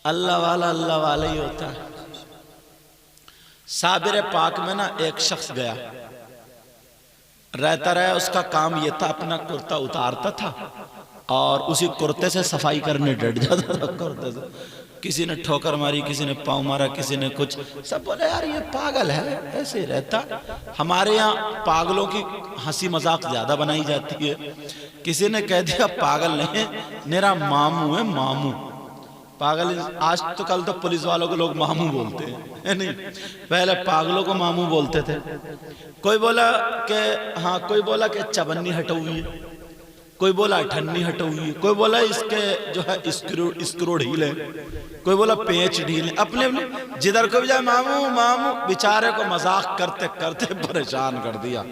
अल्लाह वाला ही होता है। साबिर पाक में ना एक शख्स गया, रहता रहा। उसका काम यह था, अपना कुर्ता उतारता था और उसी कुर्ते से सफाई करने डट जाता था। कुर्ते से किसी ने ठोकर मारी, किसी ने पाँव मारा, किसी ने कुछ। सब बोले यार ये पागल है, ऐसे ही रहता। हमारे यहाँ पागलों की हंसी मजाक ज्यादा बनाई जाती है। किसी ने कह दिया पागल नहीं, मेरा मामू है, मामू। पागल आज तो कल तो पुलिस वालों को लोग मामू बोलते हैं, है नहीं? पहले पागलों को मामू बोलते थे। कोई बोला कि हाँ, कोई बोला कि चवन्नी हटो हुई है, कोई बोला अठन्नी हटो हुई है, कोई बोला इसके जो है स्क्रू ढील है, कोई बोला पेच ढील है। अपने अपने जिधर को भी जाए मामू मामू, बेचारे को मजाक करते करते परेशान कर दिया।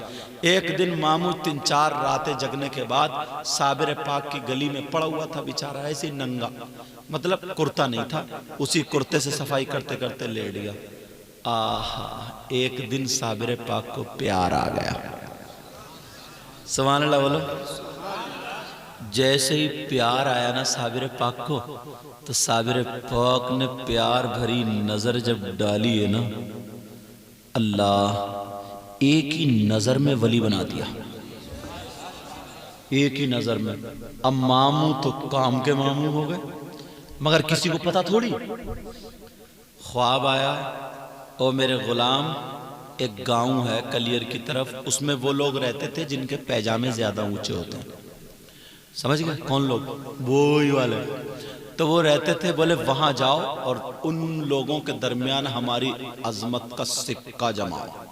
एक दिन मामू 3-4 रातें जगने के बाद साबिर पाक की गली में पड़ा हुआ था बेचारा, ऐसे नंगा, मतलब कुर्ता नहीं था, उसी कुर्ते से सफाई करते करते लेट गया। आहा, एक दिन साबिर पाक को प्यार आ गया। सुभान अल्लाह बोलो। जैसे ही प्यार आया ना साबिर पाक को, तो साबिर पाक ने प्यार भरी नजर जब डाली है ना, अल्लाह एक ही नजर में वली बना दिया, एक ही नजर में। अब मामू तो काम के मामू हो गए, मगर किसी को पता थोड़ी। ख्वाब आया, और मेरे गुलाम, एक गांव है कलियर की तरफ, उसमें वो लोग रहते थे जिनके पैजामे ज्यादा ऊंचे होते हैं। समझ गए कौन लोग? वो ही वाले। तो वो रहते थे, बोले वहां जाओ और उन लोगों के दरमियान हमारी अजमत का सिक्का जमाओ।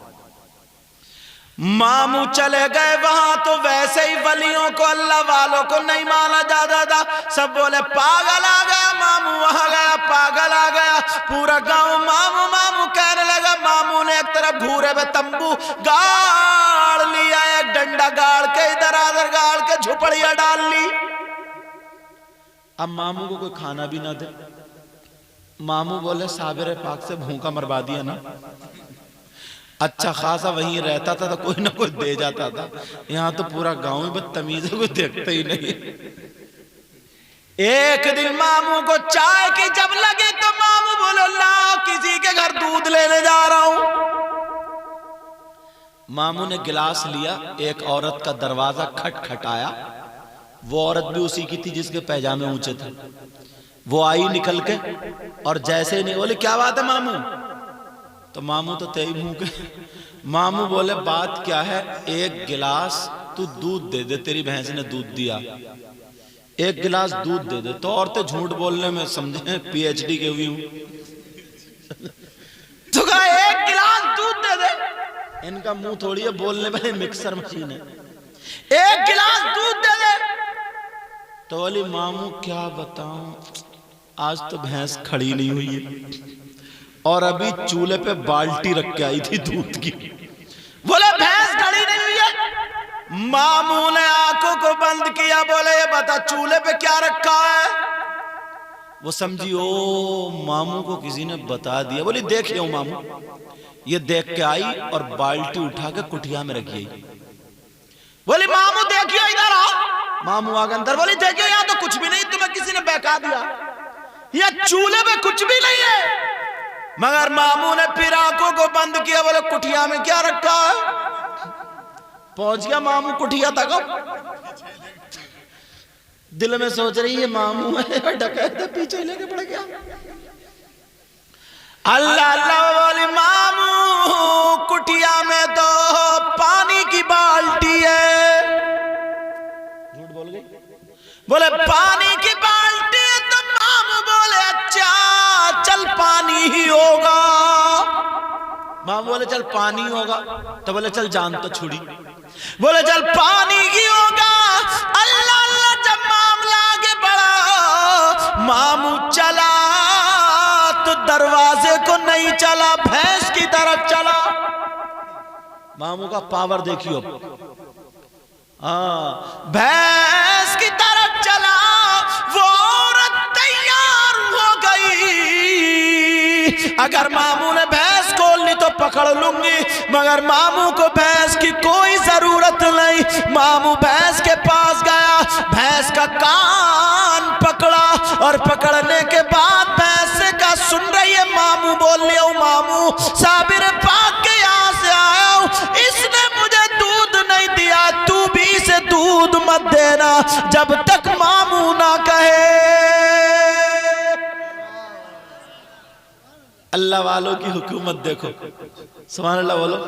मामू चले गए वहां, तो वैसे ही वलियों को, अल्लाह वालों को नहीं माना जाता था। सब बोले पागल आ गया मामू, वहां गया पागल आ गया। पूरा गांव मामू मामू कहने लगा। मामू ने एक तरफ घूरे में तंबू गाड़ लिया, एक डंडा गाड़ के इधर आधर गाड़ के झुपड़िया डाल ली। अब मामू को कोई खाना भी ना दे। मामू बोले साबिर पाक से भूखा मरवा दिया ना, अच्छा खासा वहीं रहता था तो कोई ना कोई दे जाता था। यहाँ तो पूरा गांव ही बदतमीज है, कोई देखता ही नहीं। एक दिन मामू को चाय की जब लगी तो मामू बोले ला, किसी के घर दूध लेने जा रहा हूं। मामू ने गिलास लिया, एक औरत का दरवाजा खटखटाया। वो औरत भी उसी की थी जिसके पैजामे ऊंचे थे। वो आई निकल के, और जैसे ही नहीं, बोले क्या बात है मामू? तो मामू तो तेई मुंह के। मामू बोले बात क्या है, एक गिलास तू दूध दे दे, तेरी भैंस ने दूध दिया, एक गिलास दूध दे दे। तो औरतें झूठ बोलने में समझे PhD के हुई हूं। तो कहा एक गिलास दूध दे दे। इनका मुंह थोड़ी है बोलने वाली मिक्सर मशीन है। एक गिलास दूध दे दे। तो बोली मामू क्या बताऊं, आज तो भैंस खड़ी नहीं हुई है, और अभी चूल्हे पे बाल्टी रख के आई थी दूध की। बोले भैंस खड़ी नहीं हुई है। मामू ने आंखों को बंद किया, बोले ये बता चूल्हे पे क्या रखा है? वो समझी ओ मामू को किसी ने बता दिया। बोली देखिए मामू। ये देख के आई और बाल्टी उठा के कुटिया में रखी। बोली मामू देखिए इधर आओ। मामू आ गए अंदर। बोली देखिए यहाँ तो कुछ भी नहीं, तुम्हें किसी ने बहका दिया, ये चूल्हे पे कुछ भी नहीं है। मगर मामू ने फिर आंखों को बंद किया, बोले कुटिया में क्या रखा है? पहुंच गया मामू कुटिया तक। दिल में सोच रही है मामू है डकैत है, पीछे लेके पड़ गया। अल्लाह अल्लाह बोली मामू कुटिया में तो पानी की बाल्टी है। झूठ बोल गई। बोले पानी की बाल्टी है। तो मामू बोले अच्छा चल पानी ही होगा। मामू बोले चल पानी होगा। तो बोले चल जान तो छुड़ी। बोले चल पानी ही होगा। अल्लाह अल्लाह जब मामला आगे बढ़ा, मामू चला तो दरवाजे को नहीं चला, भैंस की तरफ चला। मामू का पावर देखियो। हाँ, भैंस की तरफ चला। वो औरत तैयार हो गई। अगर मामू ने भैंस खोल ली तो पकड़ लूंगी, मगर मामू को भैंस की कोई जरूरत नहीं। मामू भैंस के पास गया, भैंस का कान पकड़ा, और पकड़ने के बाद भैंस मामू साबिर पाक के यहाँ से आया हूँ, इसने मुझे दूध नहीं दिया, तू भी इसे दूध मत देना जब तक मामू ना कहे। अल्लाह वालों की हुकूमत देखो, सुभान अल्लाह बोलो।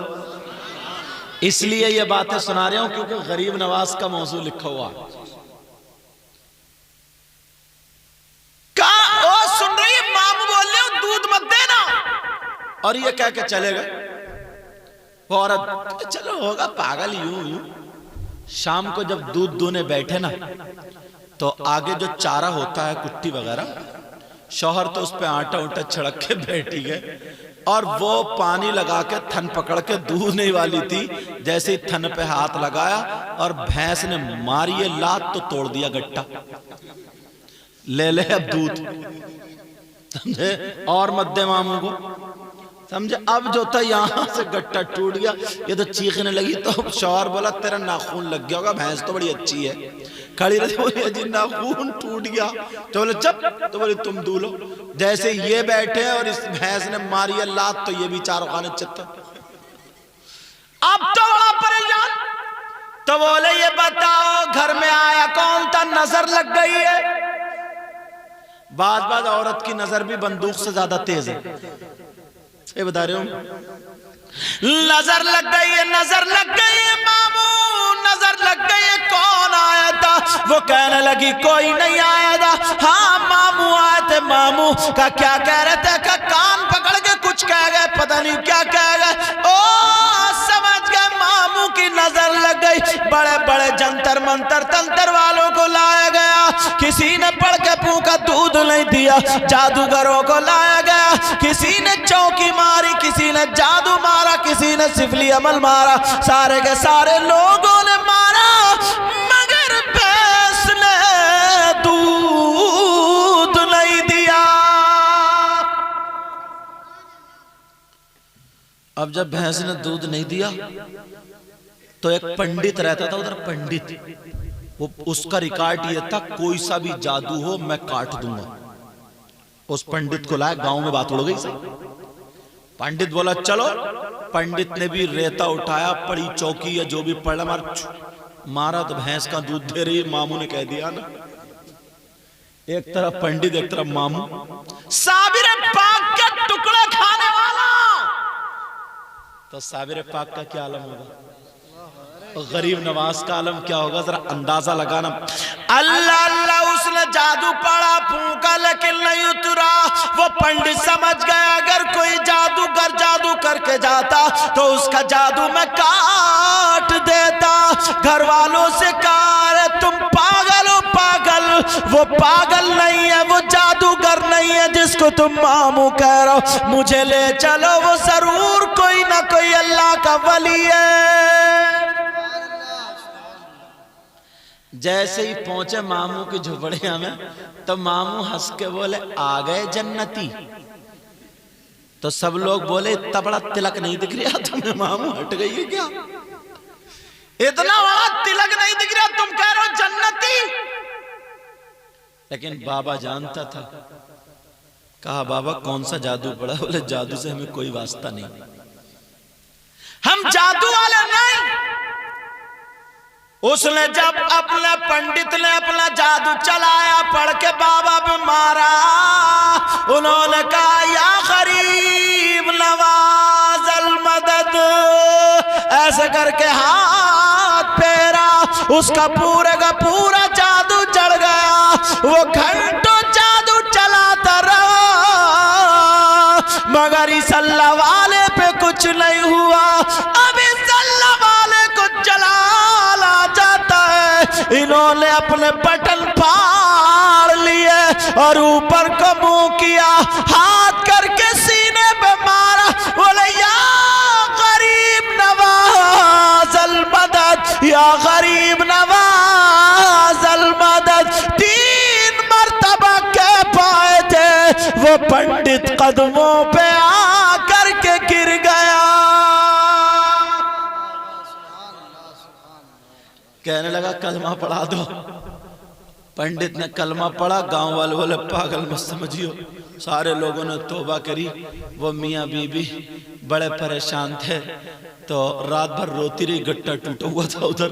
इसलिए ये बातें सुना रहा हूं क्योंकि गरीब नवाज का मौजू लिखा हुआ ओ सुन रही है, मामू बोल रहे हो दूध मत देना, और ये कह के चले गए। वो औरत चलो होगा पागल, यूं यूं। शाम को जब दूध दूने बैठे ना, तो आगे जो चारा होता है कुट्टी वगैरह, शौहर तो उस पे आटा उटा छिड़क के बैठी गए, और वो पानी लगा के थन पकड़ के दूधने वाली थी। जैसे ही थन पे हाथ लगाया और भैंस ने मारी लात तो तोड़ दिया गट्टा, ले अब दूध, समझे, और मत दे मामू को, समझे। अब जो था यहां से गट्टा टूट गया, ये तो चीखने लगी, तो शौहर बोला तेरा नाखून लग गया होगा, भैंस तो बड़ी अच्छी है। खड़ी रही, बोली जी नाखून टूट गया, तो बोले चप, तो बोले तुम दूलो। जैसे ये बैठे और इस भैंस ने मारी लात, तो ये भी चारों खाने चित्त। अब तो बड़ा परेशान, तो बोले ये बताओ घर में आया कौन था, नजर लग गई है। बाद औरत की नजर भी बंदूक से ज्यादा तेज है, ये बता रहे हूं। नजर लग गई है, नजर लग गई है मामू, नजर लग गई है। कौन आया था? वो कहने लगी कोई नहीं आया था। हाँ मामू आए थे। मामू का क्या कह रहे थे? का कान पकड़ के कुछ कह गए, पता नहीं क्या कह गए। ओ समझ गए, मामू की नजर लग गई। बड़े बड़े जंतर मंतर तंत्र वालों को लाया गया, किसी ने पढ़ के फूंका, दूध नहीं दिया। जादूगरों को लाया गया, किसी ने चौकी मारी, किसी ने जादू मारा, किसी ने सिफली अमल मारा, सारे के सारे लोगों ने मारा, मगर भैंस ने दूध नहीं दिया। अब जब भैंस ने दूध नहीं दिया, तो एक पंडित रहता था उधर, पंडित, वो उसका रिकॉर्ड ये था कोई सा भी जादू हो मैं काट दूंगा। उस पंडित को लाया, गांव में बात उड़ गई सब। पंडित बोला चलो। पंडित ने भी रेता उठाया, पड़ी चौकी या जो भी पड़ा, मारा तो भैंस का दूध दे रही। मामू ने कह दिया ना, एक तरफ पंडित एक तरफ मामू। साबिर पाक के टुकड़े खाने वाला, तो साबिर पाक का क्या आलम होगा, गरीब नवाज का आलम क्या होगा, जरा अंदाजा लगाना। अल्लाह अल्लाह, उसने जादू पड़ा, फूंका, लेकिन नहीं उतरा। वो पंडित समझ गया अगर कोई जादूगर जादू करके जाता तो उसका जादू मैं काट देता। घर वालों से कहा तुम पागल हो, पागल। वो पागल नहीं है, वो जादूगर नहीं है जिसको तुम मामू कह रहे हो। मुझे ले चलो, वो जरूर कोई ना कोई अल्लाह का वली है। जैसे ही पहुंचे मामू की झोपड़िया में, तो मामू हंस के बोले आ गए जन्नती। तो सब लोग बोले इतना बड़ा तिलक नहीं दिख रहा तुम्हें, मामू हट गई है क्या, इतना बड़ा तिलक नहीं दिख रहा, तुम कह रहे हो जन्नती। लेकिन बाबा जानता था। कहा बाबा कौन सा जादू पड़ा? बोले जादू से हमें कोई वास्ता नहीं, हम जादू वाले नहीं। उसने जब अपने पंडित ने अपना जादू चलाया, पढ़ के बाबा पे मारा, उन्होंने कहा या गरीब नवाज अल मदद, ऐसे करके हाथ फेरा, उसका पूरे का पूरा जादू चढ़ गया। वो घंटों जादू चलाता रहा, मगर इस अल्लाह वाले पे कुछ नहीं हुआ। अब इस अल्लाह वाले को जलाल आ जाता है। इन्होंने अपने बटन फाड़ लिए और ऊपर को मुंह किया, हाथ करके सीने पे मारा। बोले या गरीब नवाज अल मदद, या गरीब नवाज अल मदद। 3 मर्तबा कह पाए थे, वो पंडित कदमों पे आकर के गिर गया। कहने लगा कलमा पढ़ा दो। पंडित ने कलमा पढ़ा, गांव वाले बोले पागल मत समझियो। सारे लोगों ने तौबा करी। वो मियाँ बीबी बड़े परेशान थे, तो रात भर रोती रही, गट्टा टूटा हुआ था उधर,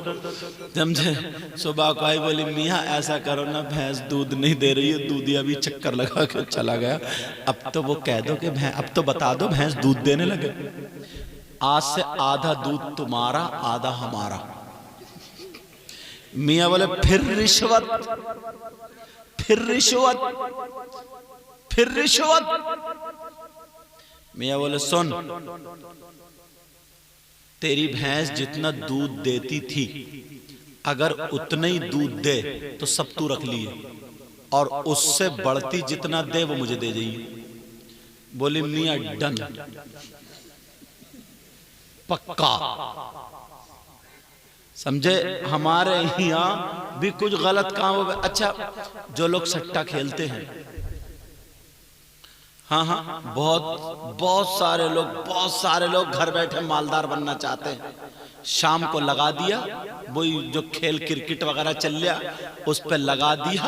समझे। सुबह को आई, बोली मियाँ ऐसा करो ना, भैंस दूध नहीं दे रही है। दूधिया भी चक्कर लगा के चला गया। अब तो वो कह दो कि भैंस, अब तो बता दो भैंस दूध देने लगे। आज से आधा दूध तुम्हारा आधा हमारा। मियाँ बोले फिर रिश्वत, फिर रिश्वत, फिर रिश्वत। मियाँ बोले सुन, तेरी भैंस जितना दूध देती थी, अगर उतना ही दूध दे तो सब तू रख लिए, और उससे बढ़ती जितना दे वो मुझे दे जाइए। बोली मियाँ डन, पक्का। समझे। हमारे यहाँ भी कुछ गलत काम हो गए। अच्छा, जो लोग सट्टा खेलते हैं, हाँ हाँ, बहुत सारे लोग घर बैठे मालदार बनना चाहते हैं। शाम को लगा दिया, वही जो खेल क्रिकेट वगैरह चल लिया, उस पर लगा दिया,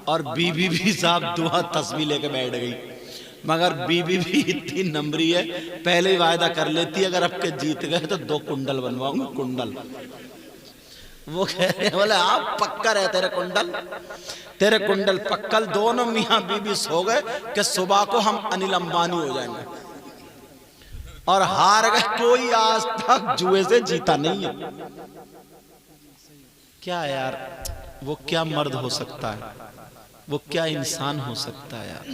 और बीबी भी साहब दुआ तस्वीर लेके बैठ गई। मगर बीबी भी इतनी नंबरी है, पहले ही वायदा कर लेती है, अगर अब के जीत गए तो 2 कुंडल बनवाऊंगा, कुंडल। वो कह रहे हैं, बोले आप पक्का है तेरे कुंडल पक्कल। दोनों मियाँ बीबी सो गए कि सुबह को हम अनिल अंबानी हो जाएंगे, और हार गए। कोई आज तक जुए से जीता नहीं है। क्या यार, वो क्या मर्द हो सकता है, वो क्या इंसान हो सकता है यार,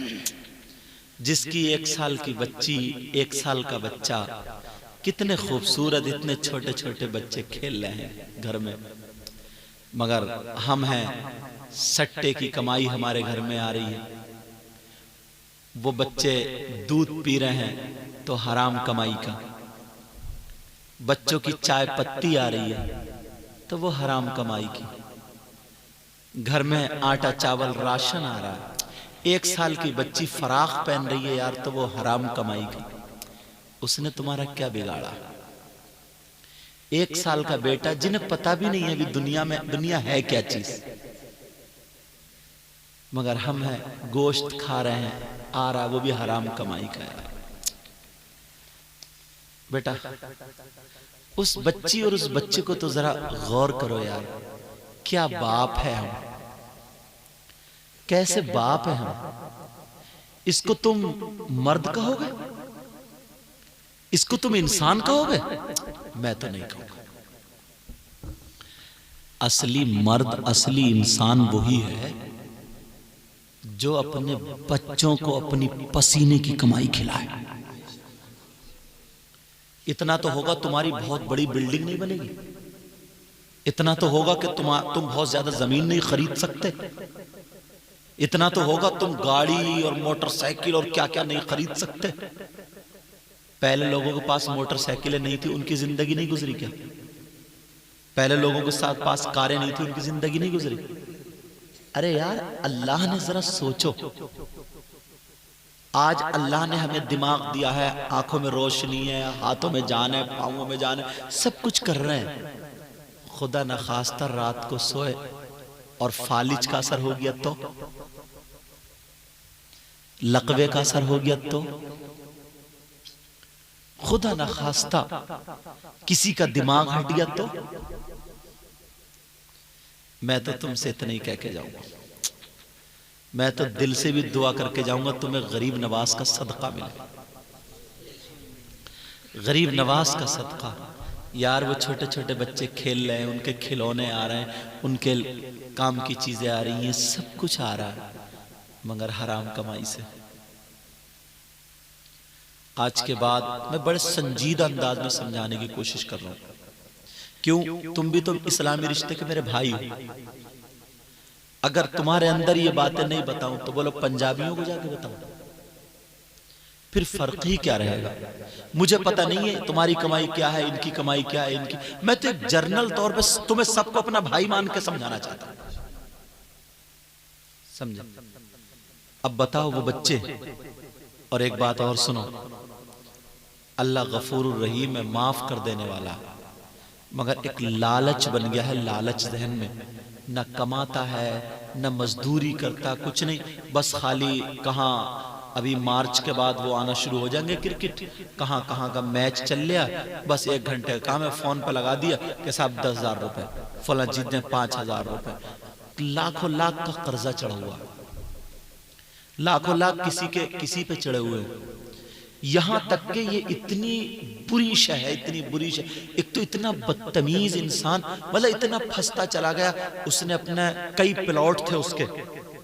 जिसकी 1 साल की बच्ची, 1 साल का बच्चा, कितने खूबसूरत, इतने छोटे छोटे बच्चे खेल रहे हैं घर में, मगर हम हैं सट्टे की कमाई हमारे घर में आ रही है। वो बच्चे दूध पी रहे हैं तो हराम कमाई का, बच्चों की चाय पत्ती आ रही है तो वो हराम कमाई की, घर में आटा चावल राशन आ रहा है। 1 साल की बच्ची फराक पहन रही है यार, तो वो हराम कमाई की। उसने तुम्हारा क्या बिगाड़ा। 1 साल का बेटा, जिन्हें पता भी नहीं है भी दुनिया है क्या चीज, मगर हम हैं गोश्त खा रहे हैं, आ रहा, वो भी हराम कमाई का है। बेटा, उस बच्ची और उस बच्चे को तो जरा गौर करो यार, क्या बाप है हम, कैसे बाप है हम। इसको तुम मर्द कहोगे, इसको तुम इंसान कहोगे? मैं तो नहीं कहूंगा। असली मर्द, असली इंसान वही है जो अपने बच्चों को अपनी पसीने की कमाई खिलाए। इतना तो होगा तुम्हारी बहुत बड़ी बिल्डिंग नहीं बनेगी, इतना तो होगा कि तुम बहुत ज्यादा जमीन नहीं खरीद सकते, इतना तो होगा तुम गाड़ी और मोटरसाइकिल और क्या क्या नहीं खरीद सकते। पहले लोगों के पास मोटरसाइकिलें नहीं थी, उनकी जिंदगी नहीं गुजरी क्या? पहले लोगों के साथ पास कारें नहीं थी, उनकी जिंदगी नहीं गुजरी? अरे यार, अल्लाह ने जरा सोचो, आज अल्लाह ने हमें दिमाग दिया है, आंखों में रोशनी है, हाथों में जान है, पांवों में जान है, सब कुछ कर रहे हैं। खुदा न खास्ता रात को सोए और फालिज का असर हो गया तो, लकवे का असर हो गया तो, खुदा न खास्ता किसी का दिमाग हट गया तो। मैं तो तुमसे इतना ही कह के जाऊंगा, मैं तो दिल से भी दुआ करके जाऊंगा तुम्हें गरीब नवाज का सदका मिले, गरीब नवाज का सदका। यार, वो छोटे छोटे बच्चे खेल रहे हैं, उनके खिलौने आ रहे हैं, उनके काम की चीजें आ रही हैं, सब कुछ आ रहा है, मगर हराम कमाई से। आज के बाद मैं बड़े संजीदा अंदाज में समझाने की कोशिश कर रहा हूं। क्यों? तुम भी तो इस्लामी रिश्ते के मेरे भाई हो। अगर तुम्हारे अंदर ये बातें नहीं बताऊं तो बोलो पंजाबियों को जाके बताऊं, फिर फर्क ही क्या रहेगा। मुझे पता नहीं है तुम्हारी कमाई क्या है, इनकी कमाई क्या है, इनकी। मैं तो एक जर्नल तौर पे तुम्हें सबको अपना भाई मान के समझाना चाहता हूं, समझे? अब बताओ वो बच्चे, और एक बात और सुनो, अल्लाह गफूरुर रहीम है, माफ कर देने वाला, मगर एक लालच बन गया है, लालच जहन में, न कमाता है न मजदूरी करता, कुछ नहीं, बस खाली कहाँ अभी मार्च के बाद वो आना शुरू हो जाएंगे क्रिकेट, कहाँ कहाँ का मैच चल लिया, बस 1 घंटे का काम है, फोन पे लगा दिया कि साहब 10,000 रुपए, फला जीत ने 5,000 रुपए, लाखों लाख का कर्जा चढ़ा हुआ, लाखों लाख किसी पे चढ़े हुए हैं। यहां तक कि ये इतनी बुरी शय है, इतनी बुरी शय, एक तो इतना बदतमीज इंसान, मतलब इतना फंसता चला गया। उसने अपने कई प्लॉट थे उसके,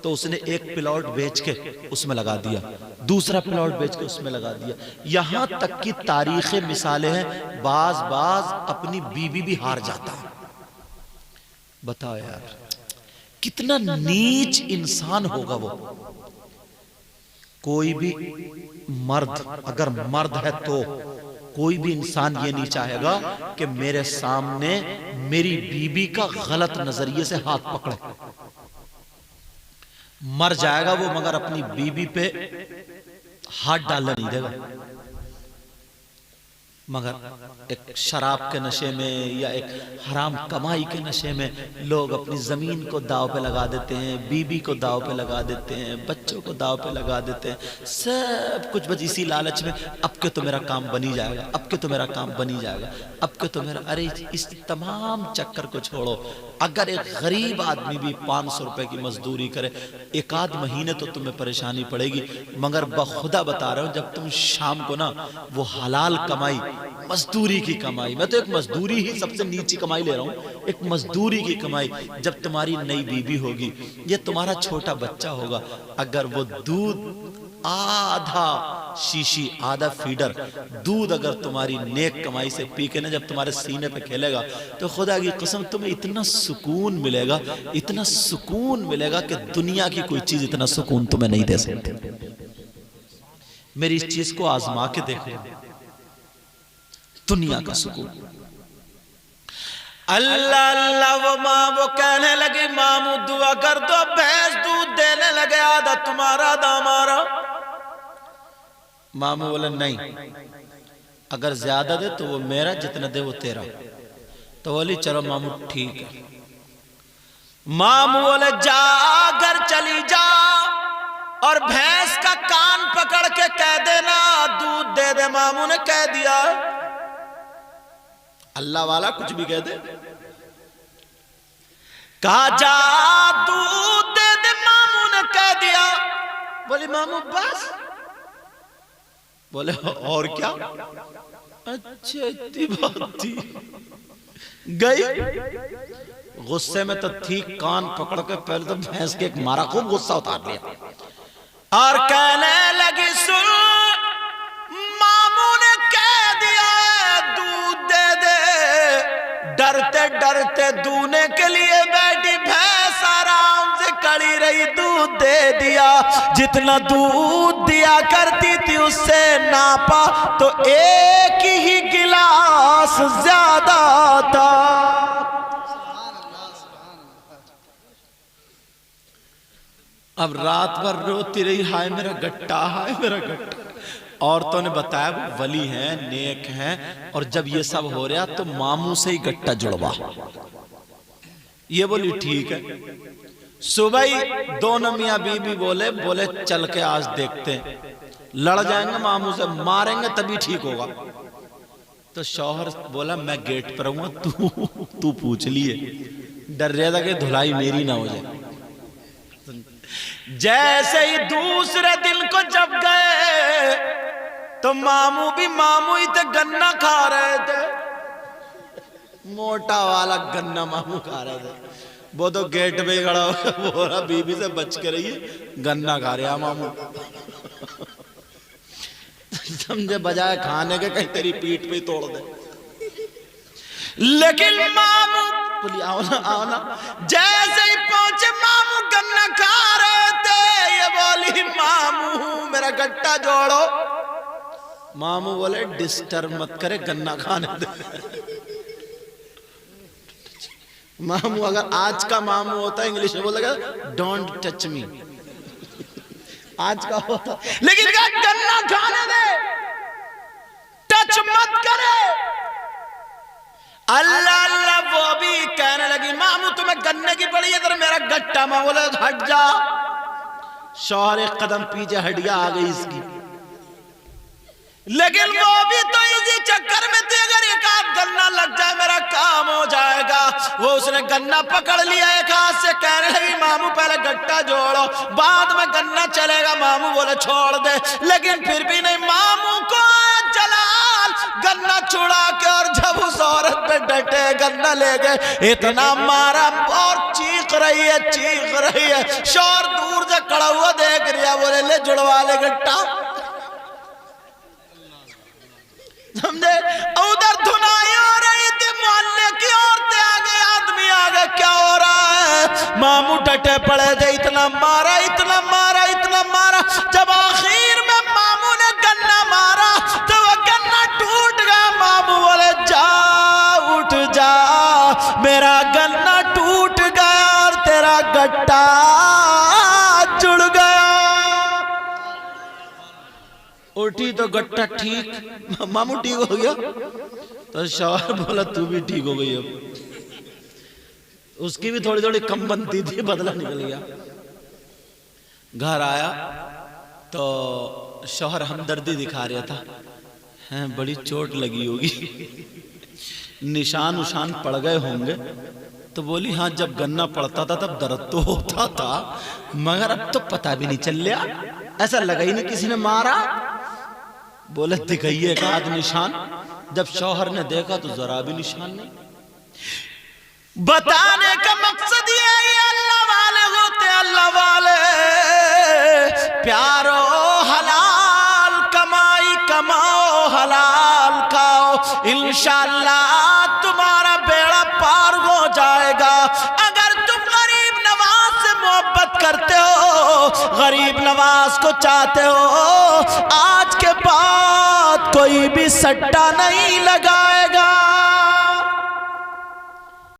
तो उसने एक प्लॉट बेच के उसमें लगा दिया, दूसरा प्लॉट बेच के उसमें लगा दिया। यहां तक की तारीखें मिसालें हैं, बाज अपनी बीवी भी हार जाता है। बताओ यार कितना नीच इंसान होगा वो। कोई भी मर्द, अगर मर्द है तो कोई भी इंसान ये नहीं चाहेगा कि मेरे सामने मेरी बीबी का गलत नजरिए से हाथ पकड़े। मर जाएगा वो मगर अपनी बीबी पे हाथ डालने नहीं देगा। मगर एक शराब के नशे में या एक हराम कमाई के नशे में लोग अपनी ज़मीन को दाव पे लगा देते हैं, बीबी को दाव पे लगा देते हैं, बच्चों को दाव पे लगा देते हैं, सब कुछ बस इसी लालच में, अब के तो मेरा काम बनी जाएगा, अब के तो मेरा काम बनी जाएगा, अब के तो मेरा। अरे इस तमाम चक्कर को छोड़ो। अगर एक गरीब आदमी भी 500 रुपए की मजदूरी करे, 1 आध महीने तो तुम्हें परेशानी पड़ेगी, मगर बखुदा बता रहा हूं, जब तुम शाम को ना वो हलाल कमाई, मजदूरी की कमाई, मैं तो एक मजदूरी ही सबसे नीची कमाई ले रहा हूं, एक मजदूरी की कमाई, जब तुम्हारी नई बीबी होगी, ये तुम्हारा छोटा बच्चा होगा, अगर वो दूध आधा शीशी, आधा फीडर दूध अगर तुम्हारी नेक कमाई से पी के ना जब तुम्हारे सीने पे खेलेगा, तो खुदा की कसम तुम्हें इतना सुकून मिलेगा, इतना सुकून मिलेगा कि दुनिया की कोई चीज इतना सुकून तुम्हें नहीं दे सकती। मेरी इस चीज को आजमा के देखो, दुनिया का सुकून। अल्लाह अल्लाह वो माँ वो कहने लगी, मामू दुआ कर दो, भैंस दूध देने लगे, आधा तुम्हारा आधा हमारा। मामू बोले नहीं, अगर ज्यादा दे तो वो मेरा, जितना दे वो तेरा। तो बोली चलो मामू ठीक है। मामू बोले जा घर चली जा और भैंस का कान पकड़ के कह देना दूध दे दे। मामू ने कह दिया, अल्लाह वाला कुछ भी कह दे, कहा जा दूध दे दे। मामू ने कह दिया। बोली मामू बस? बोले और क्या? अच्छा इतनी बात थी। गई गुस्से में तो थी, कान पकड़ के पहले तो भैंस के एक मारा, खूब गुस्सा उतार लिया और कहने लगी सुन, मामू ने कह दिया दूध दे दे। डरते डरते दूने के लिए बैठी भैंस आराम से खड़ी रही, दूध दे दिया। जितना दूध दिया करती थी उससे नापा तो एक ही गिलास ज्यादा था। अब रात भर रोती रही, हाय मेरा गट्टा, हाय मेरा गट्टा। औरतों ने बताया वो वली हैं, नेक हैं, और जब ये सब हो रहा तो मामू से ही गट्टा जुड़वा। ये बोली ठीक है। सुबह ही दोनों मियां बीबी बोले चल के आज देखते हैं, लड़ जाएंगे मामू से, मारेंगे तभी ठीक होगा। तो शौहर बोला मैं गेट पर हूं, तू पूछ लिए, डर रहा था कि धुलाई मेरी ना हो जाए। जैसे ही दूसरे दिन को जब गए तो मामू ही थे, गन्ना खा रहे थे, मोटा वाला गन्ना मामू खा रहे थे। वो तो गेट पे खड़ा हो बोला बीबी से बच के रहिए, गन्ना खा रहे मामू। समझे बजाय खाने के कहीं तेरी पीठ पे तोड़ दे। लेकिन मामू बोली आओ ना। जैसे ही पहुंचे मामू गन्ना खा रहे थे, ये बोली मामू मेरा गट्टा जोड़ो। मामू बोले डिस्टर्ब मत करे, गन्ना खाने दे। मामू अगर आज का मामू होता इंग्लिश में बोलेगा डोंट टच मी, आज का होता, लेकिन गन्ना खाने दे, टच मत करे। अल्लाह अल्लाह वो भी कहने लगी मामू तुम्हें गन्ने की पड़ी है, इधर मेरा गट्टा। मां बोले हट जा। शौहर एक कदम पीछे हट गया, आ गई इसकी। लेकिन वो भी तो इसी चक्कर में थी, अगर एक हाथ गन्ना लग जाए मेरा काम हो जाएगा। वो उसने गन्ना पकड़ लिया एक हाथ से, कहने लगी मामू पहले गट्टा जोड़ो, बाद में गन्ना चलेगा। मामू बोले छोड़ दे, लेकिन फिर भी नहीं। मामू को जलाल गन्ना छुड़ा के और जब उस औरत पे डटे गन्ना ले गए, इतना मारा और चीख रही है। शौहर दूर से खड़ा हुआ देख रिया, बोले ले जुड़वा ले गट्टा। समझे? उधर धुनाई हो रही थी, मोहल्ले की औरतें आ गई, आदमी आ गए, क्या हो रहा है? मामू डटे पड़े थे, इतना मारा। जब आखिर में मामू ने गन्ना मारा तो वो गन्ना टूट गया। मामू बोले जा उठ जा, मेरा गन्ना टूट गया और तेरा गट्टा जुड़ गया। उठी तो गट्टा ठीक, मामू ठीक हो गया। तो शौहर बोला तू भी ठीक हो गई। अब उसकी भी थोड़ी थोड़ी कम बनती थी, बदला निकल गया। घर आया तो शौहर हमदर्दी दिखा रहा था, हैं बड़ी चोट लगी होगी, निशान उशान पड़ गए होंगे। तो बोली हाँ, जब गन्ना पड़ता था तब दर्द तो होता था, मगर अब तो पता भी नहीं चल रहा, ऐसा लगा ही नहीं किसी ने मारा। बोले दिखाइए एक आध निशान। जब शौहर ने देखा तो जरा भी निशान नहीं। बताने का मकसद ये अल्लाह वाले होते, अल्लाह वाले प्यारो हलाल कमाई कमाओ, हलाल खाओ, इंशाअल्लाह तुम्हारा बेड़ा पार हो जाएगा। अगर तुम गरीब नवाज से मोहब्बत करते हो, गरीब नवाज को चाहते हो, आज के बाद कोई भी सट्टा नहीं लगाएगा।